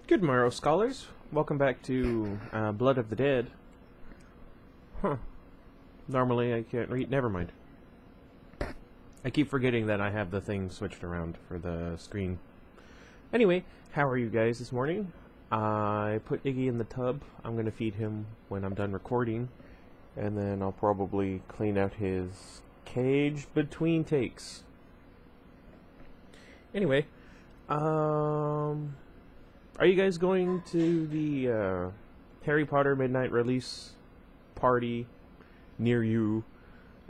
Good morrow, scholars. Welcome back to Blood of the Dead. Huh. Normally I can't read. Never mind. I keep forgetting that I have the thing switched around for the screen. Anyway, how are you guys this morning? I put Iggy in the tub. I'm going to feed him when I'm done recording. And then I'll probably clean out his cage between takes. Anyway, are you guys going to the Harry Potter midnight release party near you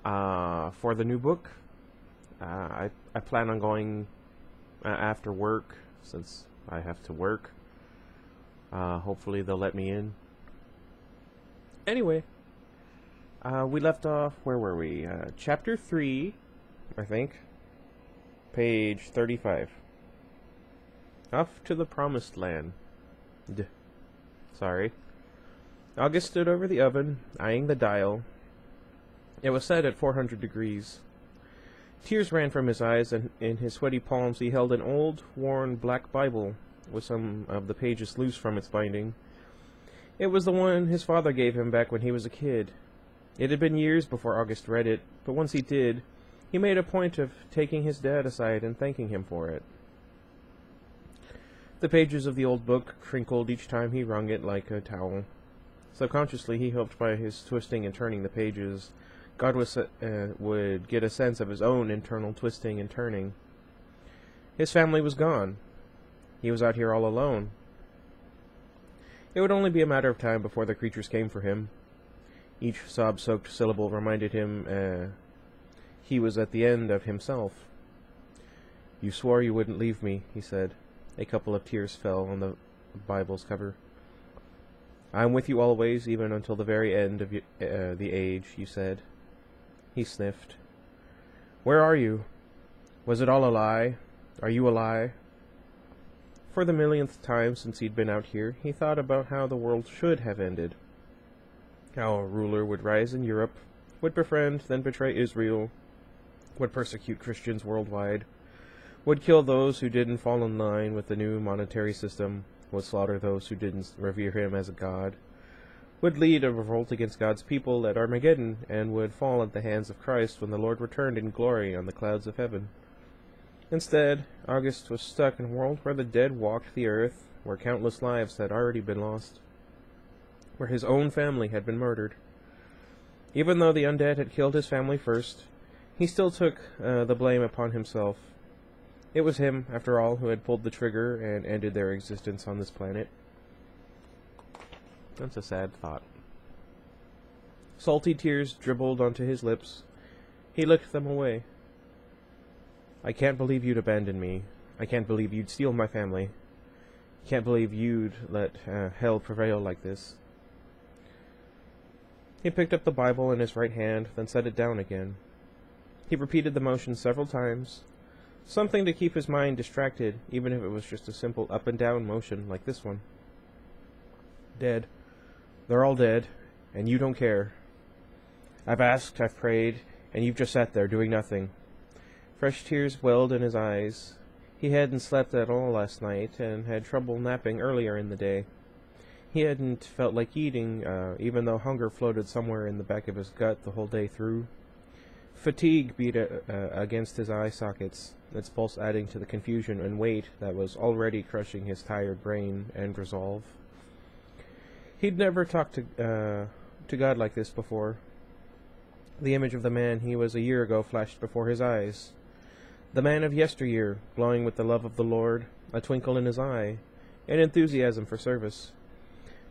for the new book? I plan on going after work, since I have to work. Hopefully they'll let me in. Anyway, we left off, where were we? Chapter 3, I think. Page 35. Off to the promised land. Sorry. August stood over the oven, eyeing the dial. It was set at 400 degrees. Tears ran from his eyes, and in his sweaty palms he held an old, worn black Bible, with some of the pages loose from its binding. It was the one his father gave him back when he was a kid. It had been years before August read it, but once he did, he made a point of taking his dad aside and thanking him for it. The pages of the old book crinkled each time he wrung it like a towel. Subconsciously, he hoped by his twisting and turning the pages, God would get a sense of his own internal twisting and turning. His family was gone. He was out here all alone. It would only be a matter of time before the creatures came for him. Each sob-soaked syllable reminded him he was at the end of himself. "You swore you wouldn't leave me," he said. A couple of tears fell on the Bible's cover. "I'm with you always, even until the very end of the age," you said. He sniffed. "Where are you? Was it all a lie? Are you a lie?" For the millionth time since he'd been out here, he thought about how the world should have ended. How a ruler would rise in Europe, would befriend, then betray Israel, would persecute Christians worldwide, would kill those who didn't fall in line with the new monetary system, would slaughter those who didn't revere him as a god, would lead a revolt against God's people at Armageddon, and would fall at the hands of Christ when the Lord returned in glory on the clouds of heaven. Instead, August was stuck in a world where the dead walked the earth, where countless lives had already been lost, where his own family had been murdered. Even though the undead had killed his family first, he still took the blame upon himself. It was him, after all, who had pulled the trigger and ended their existence on this planet. That's a sad thought. Salty tears dribbled onto his lips. He licked them away. "I can't believe you'd abandon me. I can't believe you'd steal my family. Can't believe you'd let hell prevail like this." He picked up the Bible in his right hand, then set it down again. He repeated the motion several times, something to keep his mind distracted, even if it was just a simple up-and-down motion like this one. "Dead. They're all dead, and you don't care. I've asked, I've prayed, and you've just sat there doing nothing." Fresh tears welled in his eyes. He hadn't slept at all last night, and had trouble napping earlier in the day. He hadn't felt like eating, even though hunger floated somewhere in the back of his gut the whole day through. Fatigue beat against his eye sockets, its pulse adding to the confusion and weight that was already crushing his tired brain and resolve. He'd never talked to God like this before. The image of the man he was a year ago flashed before his eyes. The man of yesteryear, glowing with the love of the Lord, a twinkle in his eye, an enthusiasm for service.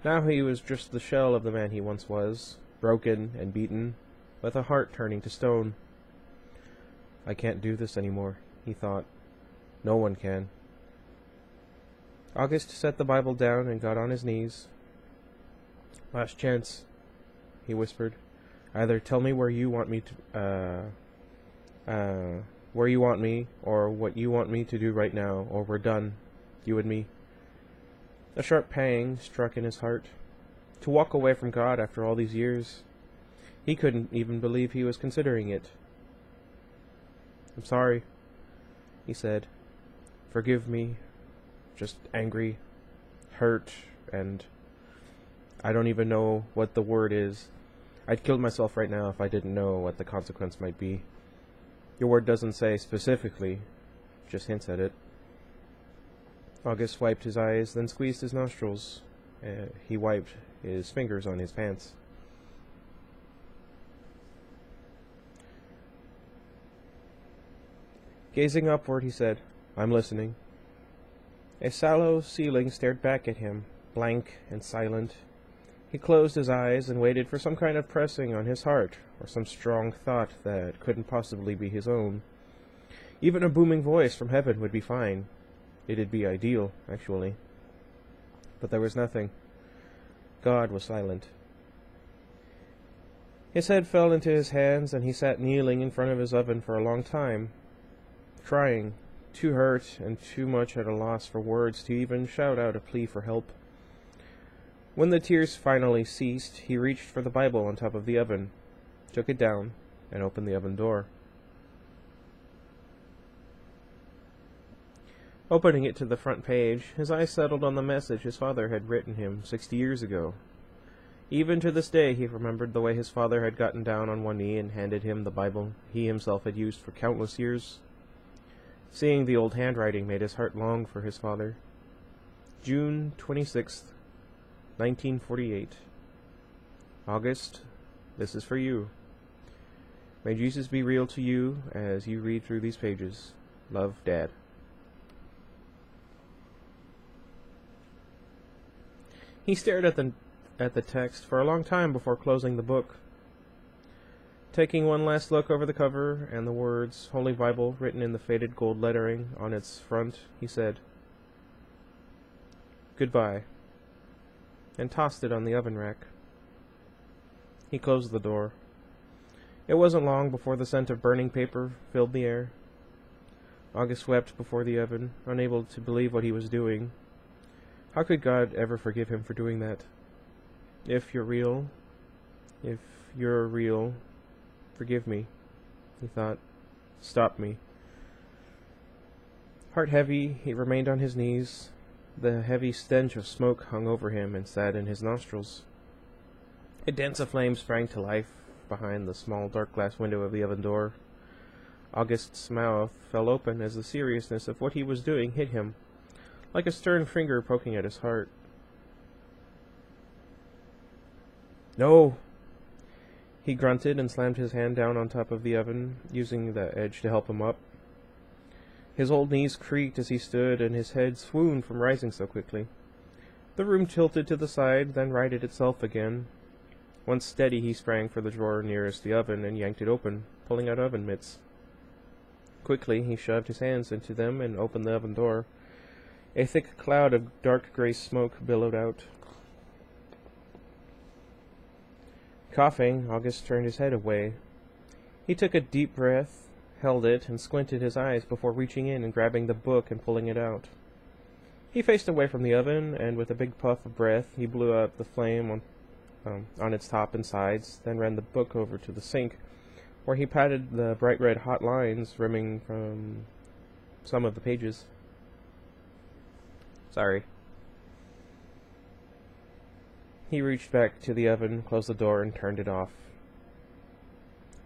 Now he was just the shell of the man he once was, broken and beaten, with a heart turning to stone. "I can't do this anymore," he thought. "No one can." August set the Bible down and got on his knees. "Last chance," he whispered. "Either tell me where you want me, or what you want me to do right now, or we're done, you and me." A sharp pang struck in his heart. To walk away from God after all these years. He couldn't even believe he was considering it. "I'm sorry," he said. "Forgive me. Just angry. hurt, and I don't even know what the word is. I'd kill myself right now if I didn't know what the consequence might be. Your word doesn't say specifically, just hints at it. August wiped his eyes, then squeezed his nostrils. He wiped his fingers on his pants. Gazing upward, he said, "I'm listening." A sallow ceiling stared back at him, blank and silent. He closed his eyes and waited for some kind of pressing on his heart, or some strong thought that couldn't possibly be his own. Even a booming voice from heaven would be fine. It'd be ideal, actually. But there was nothing. God was silent. His head fell into his hands, and he sat kneeling in front of his oven for a long time, crying, too hurt and too much at a loss for words to even shout out a plea for help. When the tears finally ceased, he reached for the Bible on top of the oven, took it down, and opened the oven door. Opening it to the front page, his eyes settled on the message his father had written him 60 years ago. Even to this day he remembered the way his father had gotten down on one knee and handed him the Bible he himself had used for countless years. Seeing the old handwriting made his heart long for his father. June 26th, 1948. August, this is for you. May Jesus be real to you as you read through these pages. Love, Dad. He stared at the text for a long time before closing the book. Taking one last look over the cover and the words Holy Bible written in the faded gold lettering on its front, he said, "Goodbye," and tossed it on the oven rack. He closed the door. It wasn't long before the scent of burning paper filled the air. August wept before the oven, unable to believe what he was doing. How could God ever forgive him for doing that? If you're real, forgive me, he thought. Stop me. Heart heavy, he remained on his knees. The heavy stench of smoke hung over him and sat in his nostrils. A dance of flame sprang to life behind the small dark glass window of the oven door. August's mouth fell open as the seriousness of what he was doing hit him, like a stern finger poking at his heart. "No!" He grunted and slammed his hand down on top of the oven, using the edge to help him up. His old knees creaked as he stood, and his head swooned from rising so quickly. The room tilted to the side, then righted itself again. Once steady, he sprang for the drawer nearest the oven and yanked it open, pulling out oven mitts. Quickly, he shoved his hands into them and opened the oven door. A thick cloud of dark gray smoke billowed out. Coughing, August turned his head away. He took a deep breath, held it, and squinted his eyes before reaching in and grabbing the book and pulling it out. He faced away from the oven, and with a big puff of breath, he blew out the flame on its top and sides, then ran the book over to the sink, where he patted the bright red hot lines rimming from some of the pages. Sorry. He reached back to the oven, closed the door, and turned it off.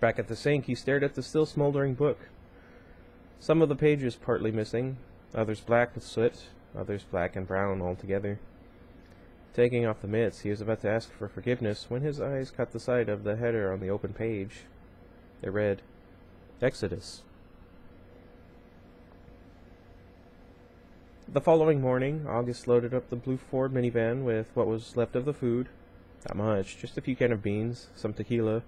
Back at the sink, he stared at the still smoldering book. Some of the pages partly missing, others black with soot, others black and brown altogether. Taking off the mitts, he was about to ask for forgiveness when his eyes caught the sight of the header on the open page. It read, Exodus. The following morning, August loaded up the blue Ford minivan with what was left of the food. Not much, just a few cans of beans, some tequila.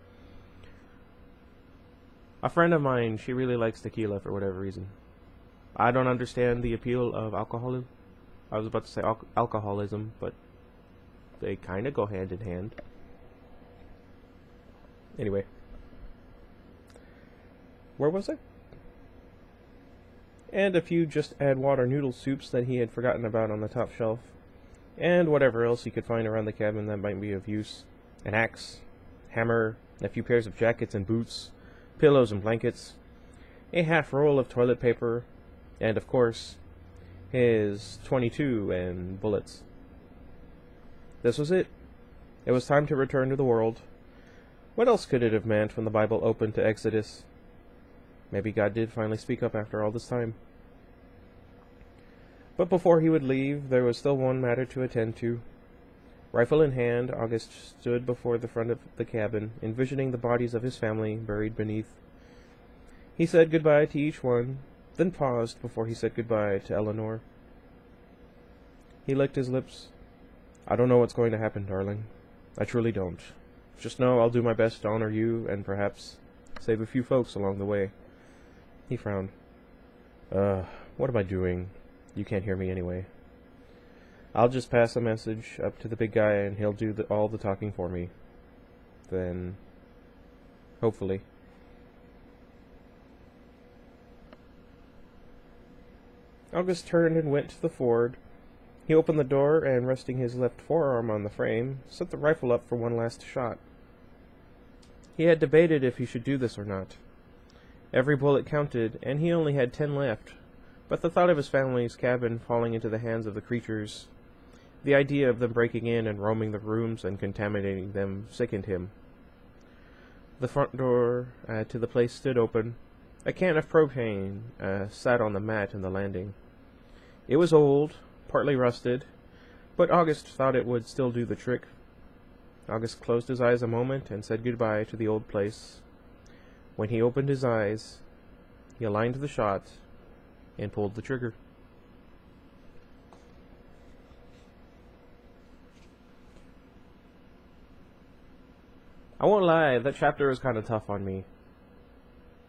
A friend of mine, she really likes tequila for whatever reason. I don't understand the appeal of alcoholism. I was about to say alcoholism, but they kind of go hand in hand. Anyway. Where was I? And a few just add water noodle soups that he had forgotten about on the top shelf, and whatever else he could find around the cabin that might be of use. An axe, hammer, a few pairs of jackets and boots, pillows and blankets, a half roll of toilet paper, and of course, his .22 and bullets. This was it. It was time to return to the world. What else could it have meant when the Bible opened to Exodus? Maybe God did finally speak up after all this time. But before he would leave, there was still one matter to attend to. Rifle in hand, August stood before the front of the cabin, envisioning the bodies of his family buried beneath. He said goodbye to each one, then paused before he said goodbye to Eleanor. He licked his lips. I don't know what's going to happen, darling. I truly don't. Just know I'll do my best to honor you and perhaps save a few folks along the way. He frowned. What am I doing? You can't hear me anyway. I'll just pass a message up to the big guy and he'll do all the talking for me. Then, hopefully. August turned and went to the Ford. He opened the door and, resting his left forearm on the frame, set the rifle up for one last shot. He had debated if he should do this or not. Every bullet counted, and he only had 10 left, but the thought of his family's cabin falling into the hands of the creatures, the idea of them breaking in and roaming the rooms and contaminating them, sickened him. The front door to the place stood open. A can of propane sat on the mat in the landing. It was old, partly rusted, but August thought it would still do the trick. August closed his eyes a moment and said goodbye to the old place. When he opened his eyes, he aligned the shot and pulled the trigger. I won't lie, that chapter was kind of tough on me.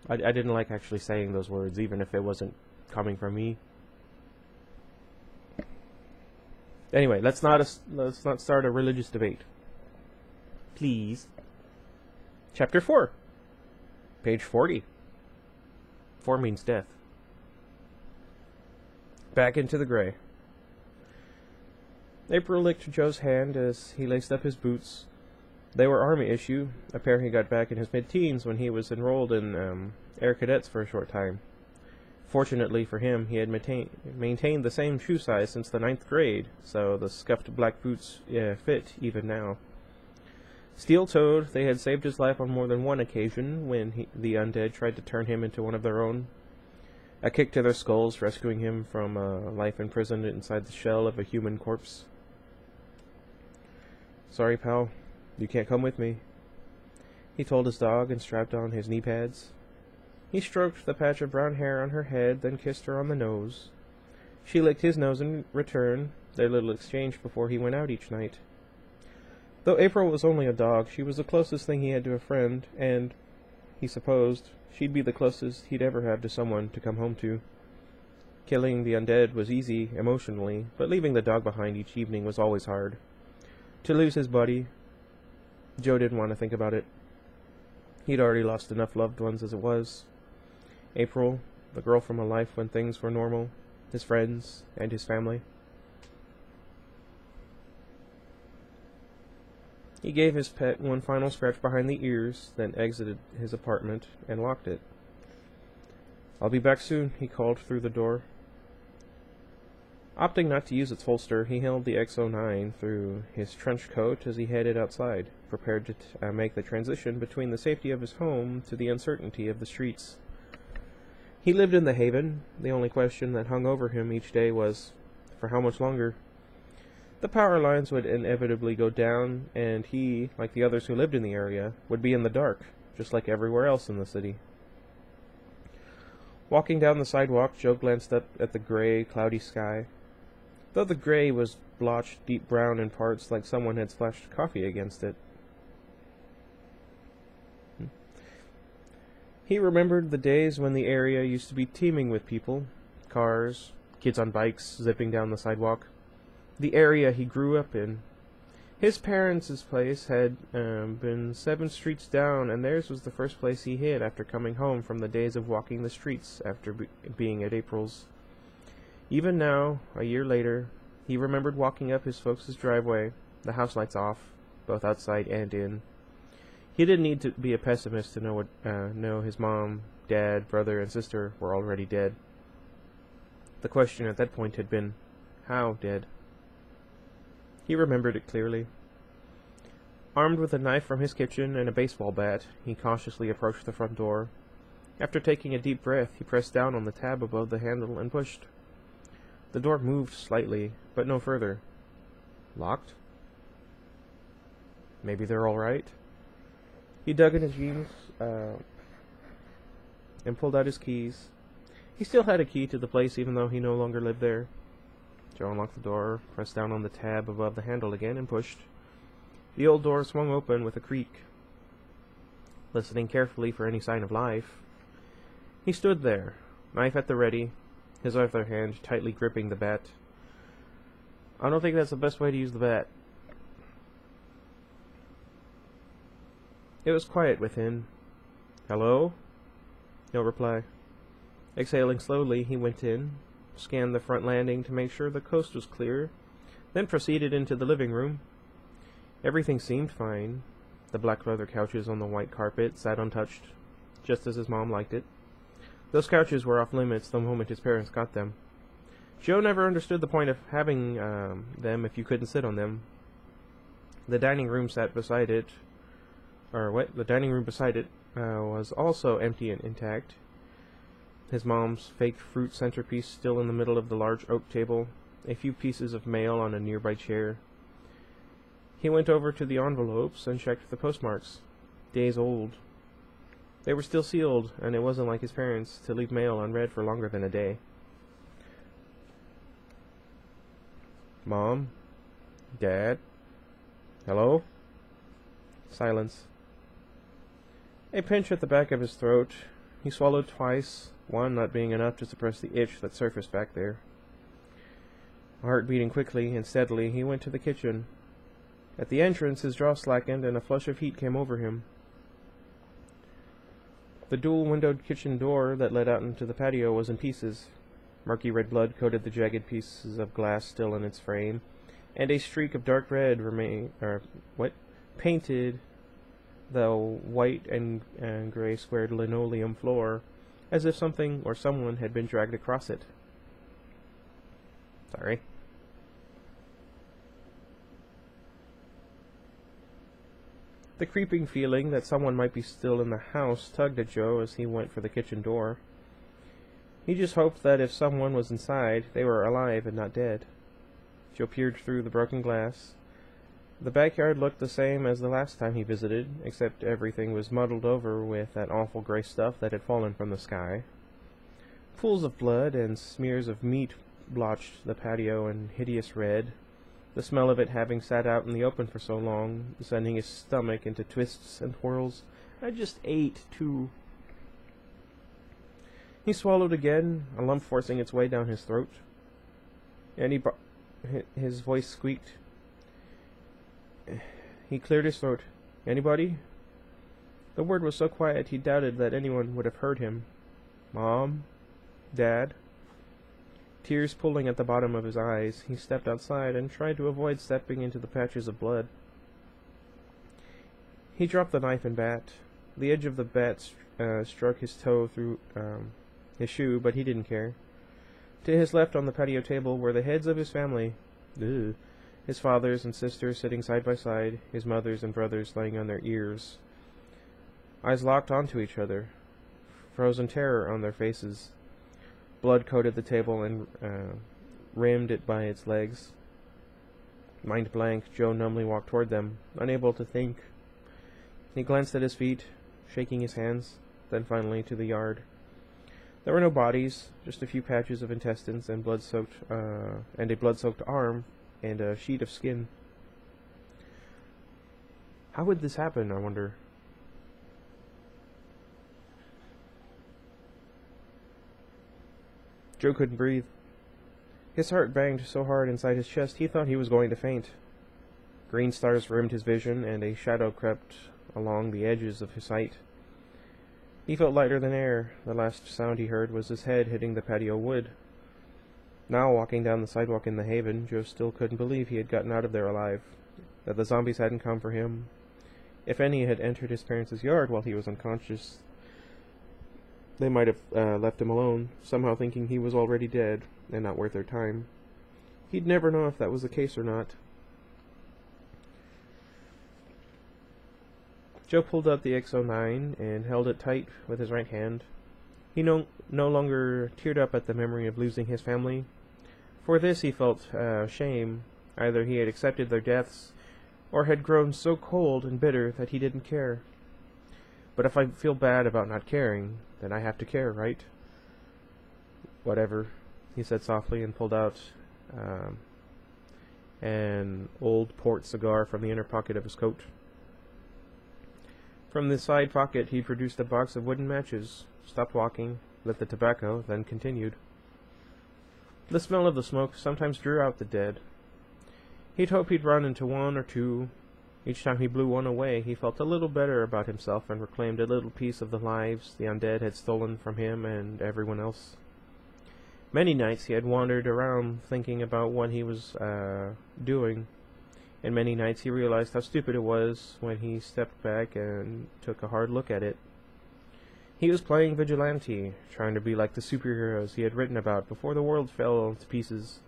I didn't like actually saying those words, even if it wasn't coming from me. Anyway, let's not start a religious debate. Please. Chapter 4. Page 40. 4 means death. Back into the gray. April licked Joe's hand as he laced up his boots. They were Army issue, a pair he got back in his mid-teens when he was enrolled in Air Cadets for a short time. Fortunately for him, he had maintained the same shoe size since the 9th grade, so the scuffed black boots fit even now. Steel-toed, they had saved his life on more than one occasion when the undead tried to turn him into one of their own. A kick to their skulls, rescuing him from life imprisoned inside the shell of a human corpse. Sorry, pal. You can't come with me, he told his dog and strapped on his knee pads. He stroked the patch of brown hair on her head, then kissed her on the nose. She licked his nose in return, their little exchange before he went out each night. Though April was only a dog, she was the closest thing he had to a friend, and, he supposed, she'd be the closest he'd ever have to someone to come home to. Killing the undead was easy, emotionally, but leaving the dog behind each evening was always hard. To lose his buddy, Joe didn't want to think about it. He'd already lost enough loved ones as it was. April, the girl from a life when things were normal, his friends, and his family. He gave his pet one final scratch behind the ears, then exited his apartment and locked it. I'll be back soon, he called through the door. Opting not to use its holster, he held the X-09 through his trench coat as he headed outside, prepared to make the transition between the safety of his home to the uncertainty of the streets. He lived in the Haven. The only question that hung over him each day was, for how much longer? The power lines would inevitably go down, and he, like the others who lived in the area, would be in the dark, just like everywhere else in the city. Walking down the sidewalk, Joe glanced up at the gray, cloudy sky. Though the gray was blotched deep brown in parts like someone had splashed coffee against it. He remembered the days when the area used to be teeming with people, cars, kids on bikes zipping down the sidewalk. The area he grew up in. His parents' place had been 7 streets down, and theirs was the first place he hid after coming home from the days of walking the streets after being at April's. Even now, a year later, he remembered walking up his folks' driveway, the house lights off, both outside and in. He didn't need to be a pessimist to know his mom, dad, brother, and sister were already dead. The question at that point had been, how dead? He remembered it clearly. Armed with a knife from his kitchen and a baseball bat, he cautiously approached the front door. After taking a deep breath, he pressed down on the tab above the handle and pushed. The door moved slightly, but no further. Locked? Maybe they're all right. He dug in his jeans and pulled out his keys. He still had a key to the place even though he no longer lived there. Joe unlocked the door, pressed down on the tab above the handle again, and pushed. The old door swung open with a creak. Listening carefully for any sign of life, he stood there, knife at the ready, his other hand tightly gripping the bat. I don't think that's the best way to use the bat. It was quiet within. Hello? No reply. Exhaling slowly, he went in, scanned the front landing to make sure the coast was clear, then proceeded into the living room. Everything seemed fine. The black leather couches on the white carpet sat untouched, just as his mom liked it. Those couches were off limits the moment his parents got them. Joe never understood the point of having them if you couldn't sit on them. The dining room beside it was also empty and intact. His mom's fake fruit centerpiece still in the middle of the large oak table, a few pieces of mail on a nearby chair. He went over to the envelopes and checked the postmarks. Days old. They were still sealed, and it wasn't like his parents to leave mail unread for longer than a day. Mom? Dad? Hello? Silence. A pinch at the back of his throat. He swallowed twice, one not being enough to suppress the itch that surfaced back there. Heart beating quickly and steadily, he went to the kitchen. At the entrance, his jaw slackened and a flush of heat came over him. The dual-windowed kitchen door that led out into the patio was in pieces. Murky red blood coated the jagged pieces of glass still in its frame, and a streak of dark red painted the white and gray squared linoleum floor, as if something or someone had been dragged across it. Sorry. The creeping feeling that someone might be still in the house tugged at Joe as he went for the kitchen door. He just hoped that if someone was inside, they were alive and not dead. Joe peered through the broken glass. The backyard looked the same as the last time he visited, except everything was muddled over with that awful gray stuff that had fallen from the sky. Pools of blood and smears of meat blotched the patio in hideous red, the smell of it having sat out in the open for so long, sending his stomach into twists and twirls. I just ate, too. He swallowed again, a lump forcing its way down his throat. And his voice squeaked. He cleared his throat. Anybody? The word was so quiet he doubted that anyone would have heard him. Mom? Dad? Tears pulling at the bottom of his eyes, he stepped outside and tried to avoid stepping into the patches of blood. He dropped the knife and bat. The edge of the bat struck his toe through his shoe, but he didn't care. To his left on the patio table were the heads of his family. Ugh. His fathers and sisters sitting side by side, his mothers and brothers laying on their ears. Eyes locked onto each other, frozen terror on their faces. Blood coated the table and rimmed it by its legs. Mind blank, Joe numbly walked toward them, unable to think. He glanced at his feet, shaking his hands, then finally to the yard. There were no bodies, just a few patches of intestines and a blood-soaked arm and a sheet of skin. How would this happen, I wonder? Joe couldn't breathe. His heart banged so hard inside his chest he thought he was going to faint. Green stars rimmed his vision, and a shadow crept along the edges of his sight. He felt lighter than air. The last sound he heard was his head hitting the patio wood. Now, walking down the sidewalk in the Haven, Joe still couldn't believe he had gotten out of there alive, that the zombies hadn't come for him. If any had entered his parents' yard while he was unconscious, they might have left him alone, somehow thinking he was already dead and not worth their time. He'd never know if that was the case or not. Joe pulled out the X09 and held it tight with his right hand. He no longer teared up at the memory of losing his family. For this he felt shame. Either he had accepted their deaths, or had grown so cold and bitter that he didn't care. But if I feel bad about not caring, then I have to care, right? Whatever, he said softly, and pulled out an old port cigar from the inner pocket of his coat. From the side pocket he produced a box of wooden matches, stopped walking, lit the tobacco, then continued. The smell of the smoke sometimes drew out the dead. He'd hoped he'd run into one or two. Each time he blew one away, he felt a little better about himself and reclaimed a little piece of the lives the undead had stolen from him and everyone else. Many nights he had wandered around thinking about what he was doing, and many nights he realized how stupid it was when he stepped back and took a hard look at it. He was playing vigilante, trying to be like the superheroes he had written about before the world fell to pieces.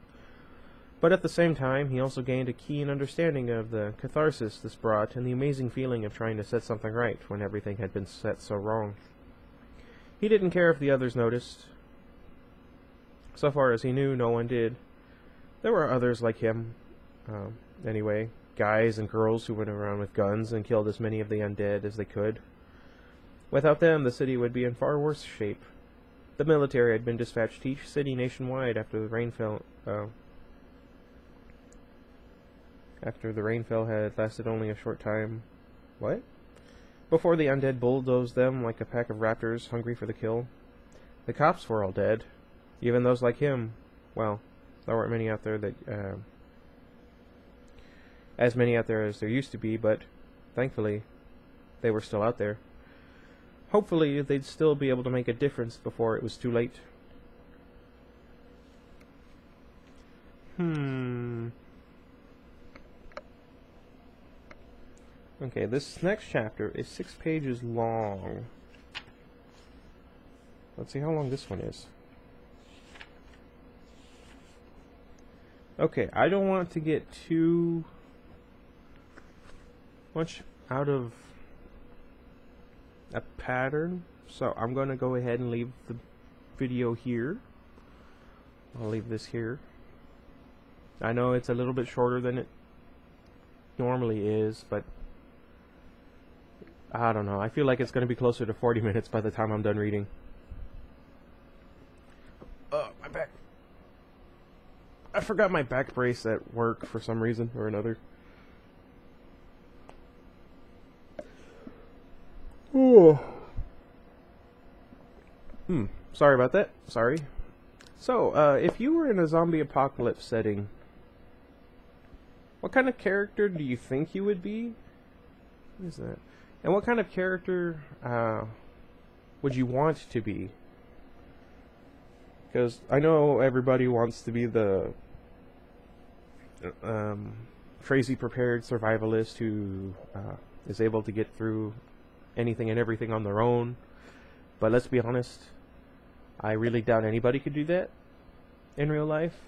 But at the same time, he also gained a keen understanding of the catharsis this brought and the amazing feeling of trying to set something right when everything had been set so wrong. He didn't care if the others noticed. So far as he knew, no one did. There were others like him. Anyway, guys and girls who went around with guns and killed as many of the undead as they could. Without them, the city would be in far worse shape. The military had been dispatched to each city nationwide after the rain fell had lasted only a short time. What? Before the undead bulldozed them like a pack of raptors hungry for the kill. The cops were all dead. Even those like him. Well, there weren't many out there that, as many out there as there used to be, but thankfully, they were still out there. Hopefully, they'd still be able to make a difference before it was too late. Okay, this next chapter is 6 pages long. Let's see how long this one is. Okay, I don't want to get too much out of a pattern, so I'm going to go ahead and leave the video here. I'll leave this here. I know it's a little bit shorter than it normally is, but I don't know. I feel like it's going to be closer to 40 minutes by the time I'm done reading. My back. I forgot my back brace at work for some reason or another. Oh. Sorry about that. Sorry. So, if you were in a zombie apocalypse setting, what kind of character do you think you would be? What is that? And what kind of character would you want to be? Because I know everybody wants to be the crazy prepared survivalist who is able to get through anything and everything on their own. But let's be honest, I really doubt anybody could do that in real life.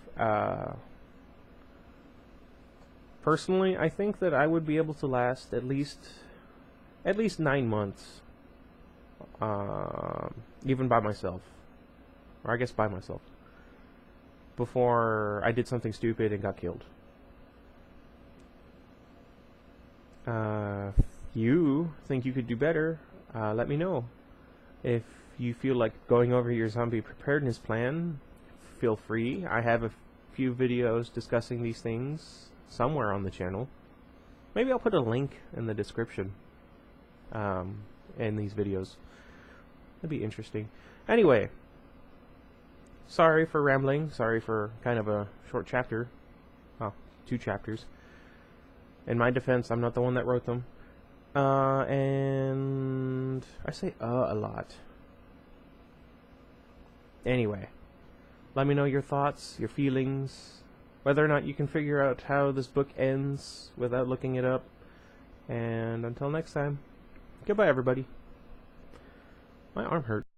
Personally, I think that I would be able to last at least 9 months, even by myself, or I guess by myself, before I did something stupid and got killed. If you think you could do better, let me know. If you feel like going over your zombie preparedness plan, feel free. I have a few videos discussing these things somewhere on the channel. Maybe I'll put a link in the description in these videos. That'd be interesting. Anyway, sorry for rambling. Sorry for kind of a short chapter. Well, 2 chapters. In my defense, I'm not the one that wrote them. And I say a lot. Anyway, let me know your thoughts, your feelings, whether or not you can figure out how this book ends without looking it up. And until next time, goodbye everybody. My arm hurts.